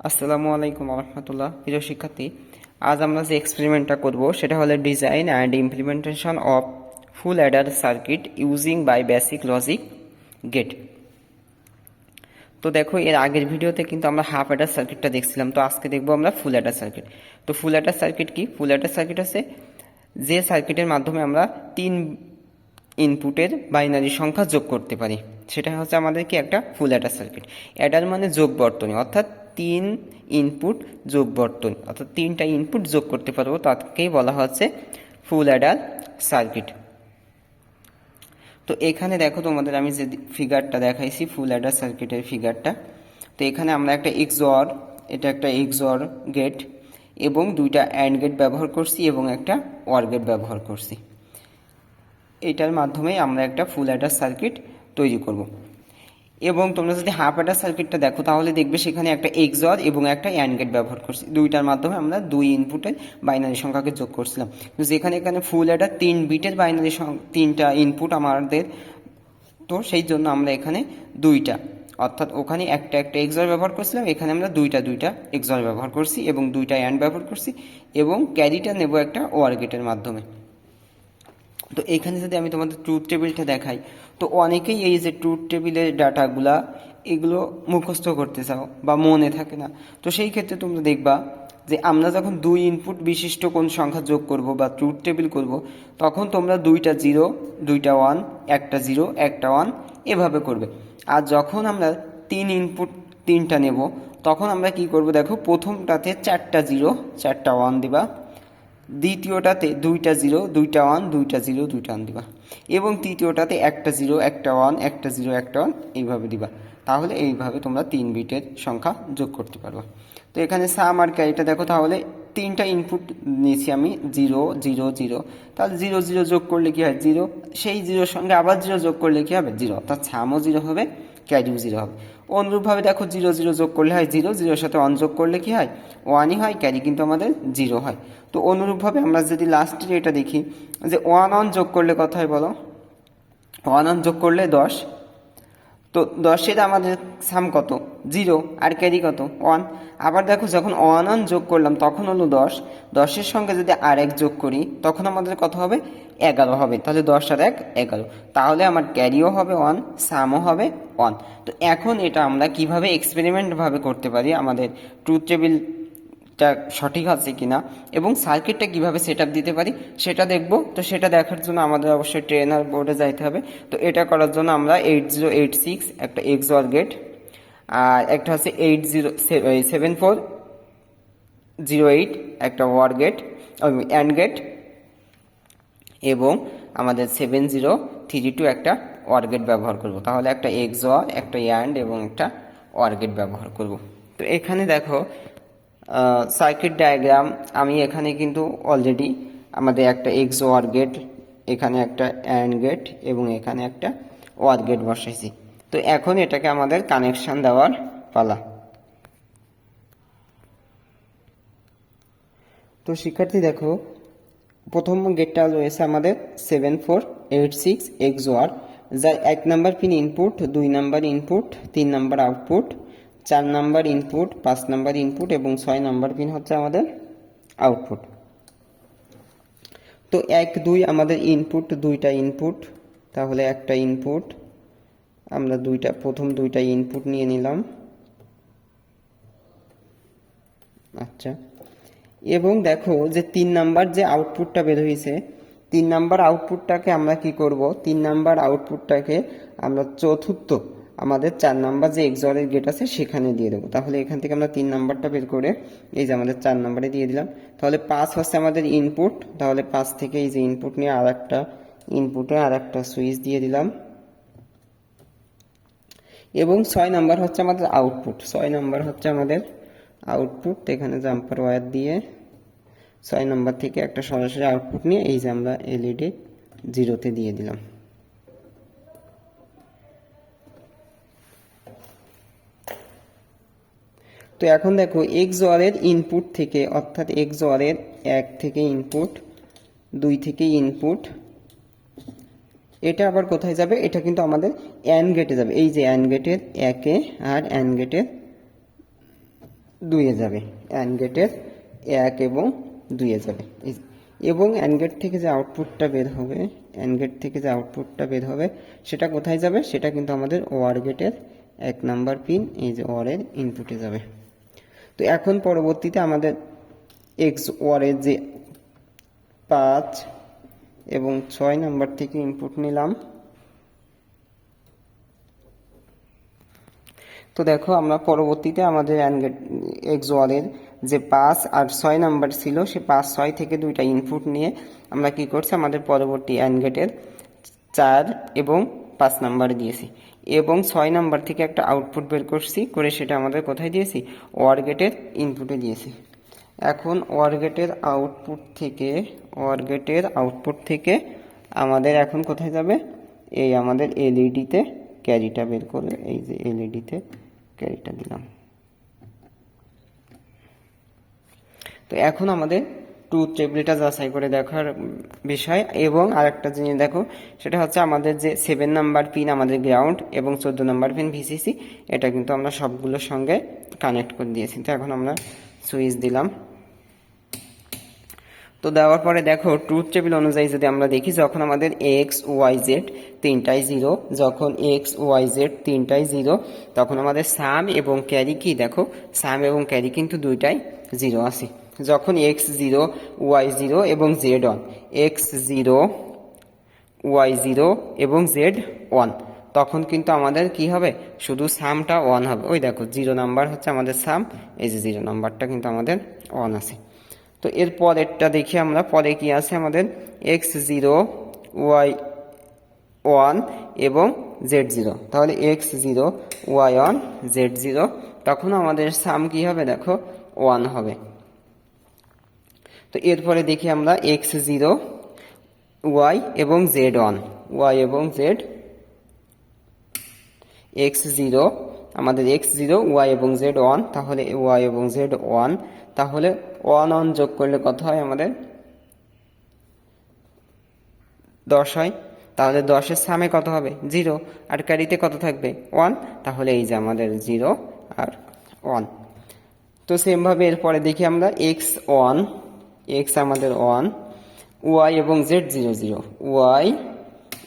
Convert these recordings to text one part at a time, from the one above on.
আসসালামু আলাইকুম রহমতুল্লাহ। প্রিয় শিক্ষার্থী, আজ আমরা যে এক্সপেরিমেন্টটা করব সেটা হলো design and implementation of full adder circuit using by basic logic gate. তো দেখো, এর আগের ভিডিওতে কিন্তু আমরা হাফ অ্যাডার সার্কিটটা দেখছিলাম। তো আজকে দেখবো আমরা ফুল অ্যাডার সার্কিট। তো ফুল অ্যাডার সার্কিট কি? ফুল অ্যাডার সার্কিট হচ্ছে যে সার্কিটের মাধ্যমে আমরা 3 ইনপুটের বাইনারি সংখ্যা যোগ করতে পারি, সেটা হচ্ছে আমাদের কি একটা ফুল অ্যাডার সার্কিট। অ্যাডার মানে যোগ বর্তনী, অর্থাৎ 3 ইনপুট যোগ বর্তনী, অর্থাৎ 3টা ইনপুট যোগ করতে পারবো, তাকেই বলা হচ্ছে ফুল অ্যাডার সার্কিট। তো এখানে দেখো, তোমাদের আমি যে ফিগারটা দেখাইছি ফুল অ্যাডার সার্কিটের ফিগারটা, তো এখানে আমরা একটা এক্সঅর, এটা একটা এক্সঅর গেট এবং দুইটা অ্যান্ড গেট ব্যবহার করছি এবং একটা অর গেট ব্যবহার করছি। এটার মাধ্যমে আমরা একটা ফুল অ্যাডার সার্কিট তৈরি করব। এবং তোমরা যদি হাফ অ্যাডার সার্কিটটা দেখো তাহলে দেখবে সেখানে একটা এক্সঅর এবং একটা অ্যান্ড গেট ব্যবহার করছি। দুইটার মাধ্যমে আমরা 2 ইনপুটের বাইনারি সংখ্যাকে যোগ করছিলাম। তো যেখানে এখানে ফুল অ্যাডার 3 বিটের বাইনারি 3টা ইনপুট আমাদের, তো সেই জন্য আমরা এখানে দুইটা, অর্থাৎ ওখানে একটা এক্সঅর ব্যবহার করছিলাম, এখানে আমরা দুইটা এক্সঅর ব্যবহার করছি এবং দুইটা অ্যান্ড ব্যবহার করছি এবং ক্যারিটা নেব একটা ওয়ার গেটের মাধ্যমে। তো এখানে যদি আমি তোমাদের ট্রুথ টেবিলটা দেখাই, তো অনেকেই এই যে ট্রুথ টেবিলের ডাটাগুলা এগুলো মুখস্থ করতে চাও বা মনে থাকে না। তো সেই ক্ষেত্রে তোমরা দেখবা যে আমরা যখন 2 ইনপুট বিশিষ্ট কোন সংখ্যা যোগ করব বা ট্রুথ টেবিল করব, তখন তোমরা 2টা 0, 2টা 1, একটা 0, একটা 1 এভাবে করবে। আর যখন আমরা 3 ইনপুট 3টা নেব, তখন আমরা কি করব দেখো, প্রথমটাতে 4টা 0, 4টা 1 দিবা, দ্বিতীয়টাতে 2টা 0, 2টা 1, 2টা 0, 2টা 1 দিবা এবং তৃতীয়টাতে একটা 0, একটা 1, একটা 0, একটা 1 এইভাবে দিবা। তাহলে এইভাবে তোমরা 3 বিটের সংখ্যা যোগ করতে পারবা। তো এখানে সাম আর ক্যারিটা দেখো, তাহলে 3টা ইনপুট নিয়েছি আমি 0, 0, 0, তাহলে 0, 0 যোগ করলে কি হয় 0, সেই 0-র সঙ্গে আবার 0 যোগ করলে কি হবে 0, অর্থাৎ সামও 0 হবে, ক্যারিও 0 হবে। অনুরূপভাবে দেখো 0, 0 যোগ করলে হয় 0, 0-র সাথে 1 যোগ করলে কি হয় 1ই হয়, ক্যারি কিন্তু আমাদের 0 হয়। তো অনুরূপভাবে আমরা যদি লাস্টের এটা দেখি যে 1 1 যোগ করলে কত হয় বলো, 1 1 যোগ করলে 10, তো 10-এর আমাদের সাম কত 0 আর ক্যারি কত 1। আবার দেখো যখন 1 1 যোগ করলাম তখন হলো 10, 10-এর সঙ্গে যদি আর 1 যোগ করি তখন আমাদের কত হবে 11 হবে, তাহলে 10 আর 1 11, তাহলে আমার ক্যারিও হবে 1, সামও হবে 1। তো এখন এটা আমরা কিভাবে এক্সপেরিমেন্ট ভাবে করতে পারি, আমাদের ট্রুথ টেবিলটা সঠিক আছে কিনা এবং সার্কিটটা কিভাবে সেট আপ দিতে পারি সেটা দেখব। তো সেটা দেখার জন্য আমাদের অবশ্যই ট্রেনার বোর্ডে যাইতে হবে। তো এটা করার জন্য আমরা 8086 একটা এক্সঅর গেট, আর একটা হচ্ছে 7408 একটা ওয়ার গেট, অ্যান্ড গেট, এবং আমাদের 7032 একটা ওয়ার গেট ব্যবহার করব। তাহলে একটা এক্সঅর, একটা অ্যান্ড এবং একটা ওয়ার গেট ব্যবহার করব। তো এখানে দেখো সার্কিট ডায়াগ্রাম আমি এখানে কিন্তু অলরেডি আমাদের একটা এক্সঅর গেট, এখানে একটা অ্যান্ড গেট এবং এখানে একটা ওয়ার গেট বসাইছি। তো এখন এটাকে আমাদের কানেকশন দেওয়ার পালা। তো শিক্ষার্থী দেখো, প্রথম গেটটা রয়েছে আমাদের 7486 এক্সঅর, যার 1 number pin input, 2 number input, 3 number output, 4 number input, 5 number input এবং 6 নাম্বার পিন হচ্ছে আমাদের আউটপুট। তো 1 2 আমাদের ইনপুট, 2টা ইনপুট, তাহলে একটা ইনপুট আমরা প্রথম 2টা ইনপুট নিয়ে নিলাম। আচ্ছা, এবং দেখো যে 3 নাম্বার যে আউটপুটটা বের হয়েছে, 3 নাম্বার আউটপুটটাকে আমরা কি করব, 3 নাম্বার আউটপুটটাকে আমরা চতুর্থ আমাদের 4 নাম্বার যে এক্সঅরের গেট আছে সেখানে দিয়ে দেবো। তাহলে এখান থেকে আমরা 3 নাম্বারটা বের করে এই যে আমাদের 4 নাম্বারে দিয়ে দিলাম। তাহলে 5 হচ্ছে আমাদের ইনপুট, তাহলে 5 থেকে এই যে ইনপুট নিয়ে আর একটা ইনপুটে আর একটা সুইচ দিয়ে দিলাম। এবং 6 নাম্বার হচ্ছে আমাদের আউটপুট, 6 নাম্বার হচ্ছে আমাদের আউটপুট, এখানে জাম্পার ওয়্যার দিয়ে 6 নাম্বার থেকে একটা সরাসরি আউটপুট নিয়ে এই যে আমরা এলইডি 0-তে দিয়ে দিলাম। তো এখন দেখো এক্সঅর এর ইনপুট থেকে, অর্থাৎ এক্সঅর এর 1 থেকে ইনপুট, 2 থেকে ইনপুট, এটা আবার কোথায় যাবে, এটা কিন্তু আমাদের অ্যান্ড গেটে যাবে। এই যে অ্যান্ড গেটের 1-এ আর অ্যান্ড গেটের 2-এ যাবে, অ্যান্ড গেটের 1 এবং 2-এ যাবে। এবং অ্যান্ড গেট থেকে যে আউটপুটটা বের হবে, অ্যান্ড গেট থেকে যে আউটপুটটা বের হবে সেটা কোথায় যাবে, সেটা কিন্তু আমাদের ওয়ার গেটের 1 নাম্বার পিন, এই যে ওয়ারের ইনপুটে যাবে। তো এখন পরবর্তীতে আমাদের এক্স ওয়ারের যে 5 এবং 6 নাম্বার থেকে ইনপুট নিলাম। তো দেখো আমরা পরবর্তীতে আমাদের এক্স ওয়ারের যে 5 আর 6 নাম্বার ছিল, সে 5-6 থেকে দুইটা ইনপুট নিয়ে আমরা কি করছি, আমাদের পরবর্তী অ্যান্ড গেটের 4 এবং 5 নাম্বার দিয়েছি এবং 6 নাম্বার থেকে একটা আউটপুট বের করছি, করে সেটা আমাদের কোথায় দিয়েছি, ওয়ার গেটের ইনপুটে দিয়েছি। এখন ওয়ার গেটের আউটপুট থেকে আমাদের এখন কোথায় যাবে, এই আমাদের এলইডিতে ক্যারিটা বের করে, এই যে এলইডিতে ক্যারিটা দিলাম। তো এখন আমাদের ট্রুথ টেবিলটা যাচাই করে দেখার বিষয়। এবং আরেকটা জিনিস দেখো, সেটা হচ্ছে আমাদের যে 7 নাম্বার পিন আমাদের গ্রাউন্ড এবং 14 নাম্বার পিন ভিসিসি, এটা কিন্তু আমরা সবগুলোর সঙ্গে কানেক্ট করে দিয়েছি। তো এখন আমরা সুইচ দিলাম। তো দেওয়ার পরে দেখো ট্রুথ টেবিল অনুযায়ী যদি আমরা দেখি, যখন আমাদের এক্স ওয়াই জেড তিনটাই 0, যখন এক্স ওয়াই জেড তিনটাই 0, তখন আমাদের সাম এবং ক্যারি কি, দেখো সাম এবং ক্যারি কিন্তু দুইটাই 0 আছে। যখন এক্স 0 ওয়াই 0 এবং জেড 1, এক্স 0 ওয়াই 0 এবং জেড 1, তখন কিন্তু আমাদের কি হবে, শুধু সামটা 1 হবে। ওই দেখো 0 নাম্বার হচ্ছে আমাদের সাম, এই যে 0 নাম্বারটা কিন্তু আমাদের 1 আছে। তো এর পরেরটা দেখি আমরা, পরে কি আছে আমাদের এক্স 0 ওয়াই 1 এবং জেড 0, তাহলে এক্স 0 ওয়াই 1 জেড 0, তখন আমাদের সাম কি হবে, দেখো 1 হবে। তো এরপরে দেখি আমরা এক্স 0 ওয়াই এবং জেড 1, ওয়াই এবং জেড, এক্স 0 আমাদের এক্স 0 ওয়াই এবং জেড 1, তাহলে ওয়াই এবং জেড 1, তাহলে 1 যোগ করলে কত হয়, আমাদের 10 হয়। তাহলে 10-এর সামে কত হবে, 0, আর ক্যারিতে কত থাকবে, 1, তাহলে এই যে আমাদের 0 আর 1। তো সেমভাবে এরপরে দেখি আমরা এক্স 1, এক্স আমাদের 1, ওয়াই এবং জেড 0 0, ওয়াই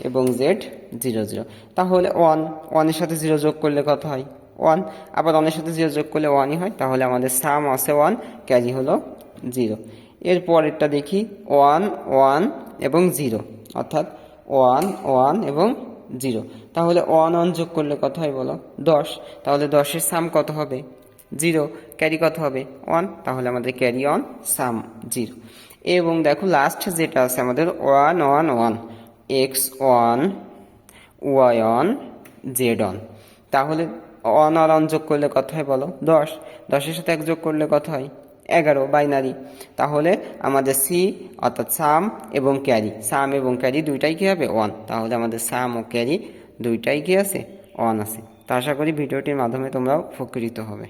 এবং জেড 0 0, তাহলে 1 এর সাথে 0 যোগ করলে কত হয়, 1, আবার 1 এর সাথে 0 যোগ করলে 1ই হয়, তাহলে আমাদের সাম আছে 1, ক্যারি হলো 0। এরপরেরটা দেখি 1 1 এবং 0, অর্থাৎ 1 1 এবং 0, তাহলে 1 যোগ করলে কত হয় বলো, 10, তাহলে 10-এর সাম কত হবে, 0, ক্যারি কত হবে, 1, তাহলে আমাদের ক্যারি অন সাম 0। এবং দেখো লাস্ট যেটা আছে আমাদের 1 1 1, এক্স 1 ওয়াই 1 জেড 1, তাহলে 1 আর 1 যোগ করলে কত হয় বলো, 10, 10-এর সাথে 1 যোগ করলে কত হয়, 11, বাইনারি। তাহলে আমাদের সি অর্থাৎ সাম এবং ক্যারি, সাম এবং ক্যারি দুইটাই কি হবে, 1, তাহলে আমাদের সাম ও ক্যারি দুইটাই কি আছে, 1 আছে। তো আশা করি ভিডিওটির মাধ্যমে তোমরাও উপকৃত হবে।